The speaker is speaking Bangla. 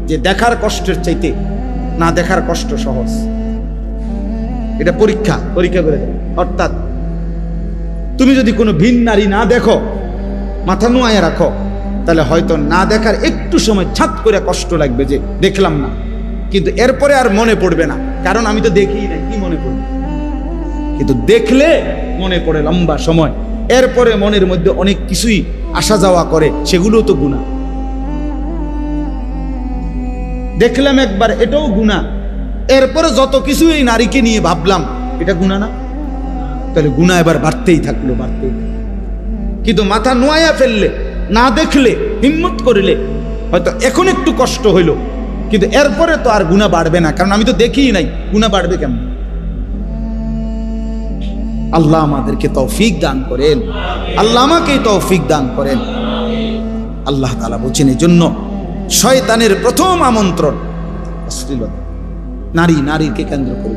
যে দেখার কষ্টের চাইতে না দেখার কষ্ট সহজ। এটা পরীক্ষা করে দেয়। অর্থাৎ তুমি যদি কোনো ভিন নারী না দেখো, মাথা নোয়ায় রাখো, তাহলে হয়তো না দেখার একটু সময় ছাত করে কষ্ট লাগবে যে দেখলাম না, কিন্তু এরপরে আর মনে পড়বে না, কারণ আমি তো দেখিই না, কি মনে পড়বে। কিন্তু দেখলে মনে পড়ে লম্বা সময়, এরপরে মনের মধ্যে অনেক কিছুই আসা যাওয়া করে, সেগুলো তো গুনাহ। দেখলাম একবার, এটাও গুনাহ, এরপরে যত কিছু এই নারীকে নিয়ে ভাবলাম, এটা গুনাহ না? তাহলে গুনাহ এবার বাড়তেই থাকলো। কিন্তু মাথা নোয়াইয়া ফেললে, না দেখলে, হিম্মত করলে, হয়তো এখন একটু কষ্ট হইল, কিন্তু এরপরে তো আর গুনাহ বাড়বে না, কারণ আমি তো দেখিই নাই, গুনাহ বাড়বে কেমন? আল্লাহ আমাদেরকে তৌফিক দান করেন, আল্লাহ আমাকেই তৌফিক দান করেন। আল্লাহ তাআলা বলেন, এই জন্য শয়তানের প্রথম আমন্ত্রণ অশ্লীলতা, নারীকে কেন্দ্র করে।